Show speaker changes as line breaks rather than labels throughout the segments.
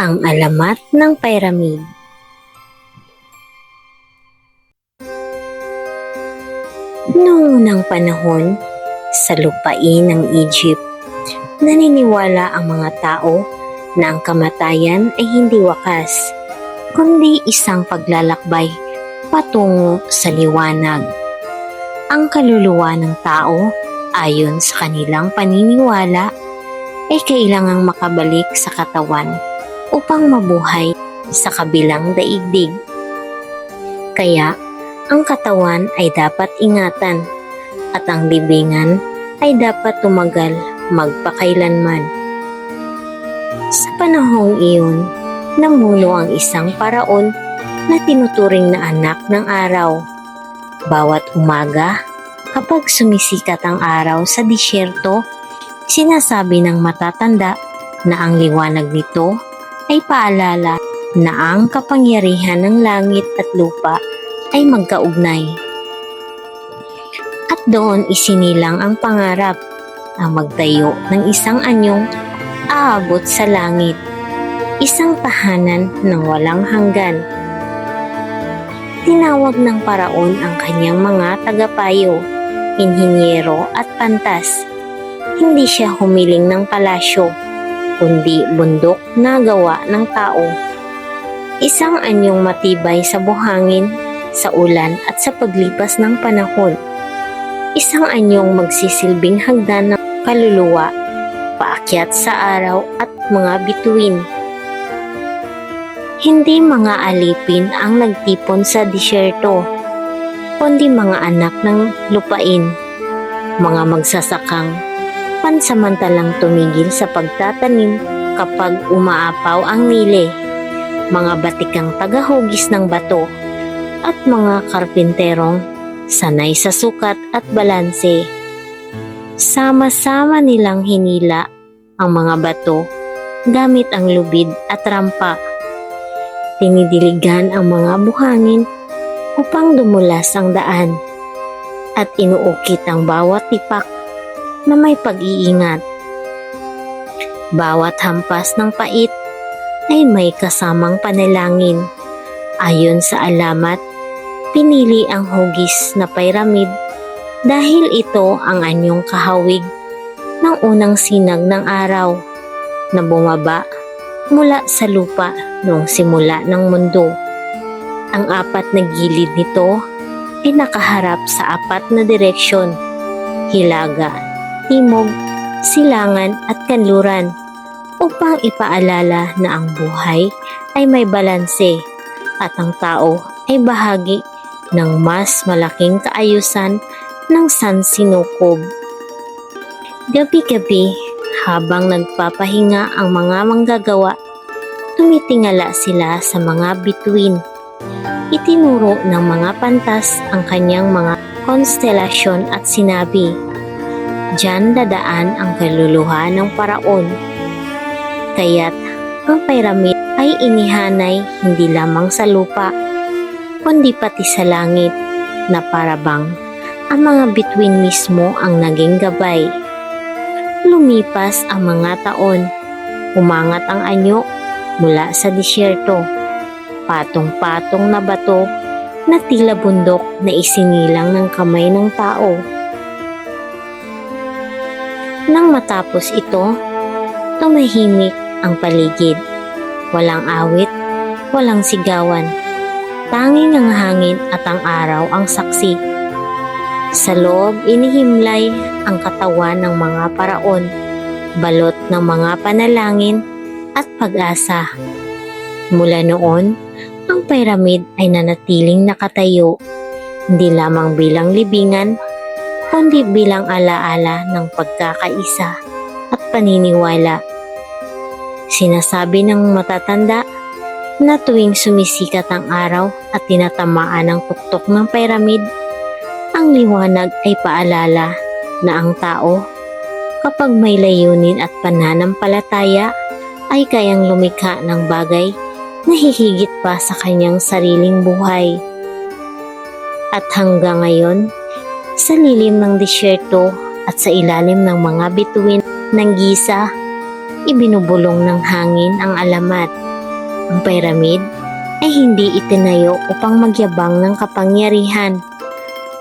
Ang alamat ng pyramid. Noong unang panahon, sa lupain ng Egypt, naniniwala ang mga tao na ang kamatayan ay hindi wakas, kundi isang paglalakbay patungo sa liwanag. Ang kaluluwa ng tao, ayon sa kanilang paniniwala, ay kailangang makabalik sa katawan upang mabuhay sa kabilang daigdig. Kaya, ang katawan ay dapat ingatan at ang libingan ay dapat tumagal magpakailanman. Sa panahong iyon, namuno ang isang paraon na tinuturing na anak ng araw. Bawat umaga, kapag sumisikat ang araw sa disyerto, sinasabi ng matatanda na ang liwanag nito ay paalala na ang kapangyarihan ng langit at lupa ay magkaugnay. At doon isinilang ang pangarap ang magtayo ng isang anyong aabot sa langit, isang tahanan ng walang hanggan. Tinawag ng paraon ang kanyang mga tagapayo, inhinyero at pantas. Hindi siya humiling ng palasyo, kundi bundok na gawa ng tao. Isang anyong matibay sa buhangin, sa ulan at sa paglipas ng panahon. Isang anyong magsisilbing hagdan ng kaluluwa, paakyat sa araw at mga bituin. Hindi mga alipin ang nagtipon sa disyerto, kundi mga anak ng lupain, mga magsasakang pansamantalang tumigil sa pagtatanim kapag umaapaw ang nile, mga batikang tagahugis ng bato, at mga karpinterong sanay sa sukat at balanse. Sama-sama nilang hinila ang mga bato gamit ang lubid at rampa. Tinidiligan ang mga buhangin upang dumulas ang daan at inuukit ang bawat tipak na may pag-iingat. Bawat hampas ng pait ay may kasamang panalangin. Ayon sa alamat, pinili ang hugis na pyramid dahil ito ang anyong kahawig ng unang sinag ng araw na bumaba mula sa lupa noong simula ng mundo. Ang apat na gilid nito ay nakaharap sa apat na direksyon: hilaga, timog, silangan at kanluran, upang ipaalala na ang buhay ay may balanse at ang tao ay bahagi ng mas malaking kaayusan ng sansinukob. Gabi-gabi, habang nagpapahinga ang mga manggagawa, tumitingala sila sa mga bituin. Itinuro ng mga pantas ang kanyang mga konstelasyon at sinabi, "Diyan dadaan ang kaluluwa ng paraon." Kaya't ang pyramid ay inihanay hindi lamang sa lupa, kundi pati sa langit, na parabang ang mga bituin mismo ang naging gabay. Lumipas ang mga taon, umangat ang anyo mula sa disyerto, patong-patong na bato na tila bundok na isinilang ng kamay ng tao. Nang matapos ito, tumahimik ang paligid. Walang awit, walang sigawan. Tanging ang hangin at ang araw ang saksi. Sa loob, inihimlay ang katawan ng mga paraon, balot ng mga panalangin at pag-asa. Mula noon, ang pyramid ay nanatiling nakatayo, hindi lamang bilang libingan, kundi bilang alaala ng pagkakaisa at paniniwala. Sinasabi ng matatanda na tuwing sumisikat ang araw at tinatamaan ang tuktok ng pyramid, ang liwanag ay paalala na ang tao, kapag may layunin at pananampalataya, ay kayang lumikha ng bagay na hihigit pa sa kanyang sariling buhay. At hanggang ngayon, sa lilim ng disyerto at sa ilalim ng mga bituin ng Giza, ibinubulong ng hangin ang alamat Ang pyramid ay hindi itinayo upang magyabang ng kapangyarihan,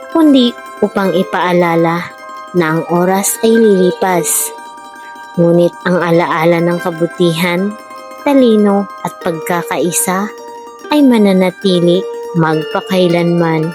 kundi upang ipaalala na ang oras ay lilipas. Ngunit ang alaala ng kabutihan, talino at pagkakaisa ay mananatili magpakailanman.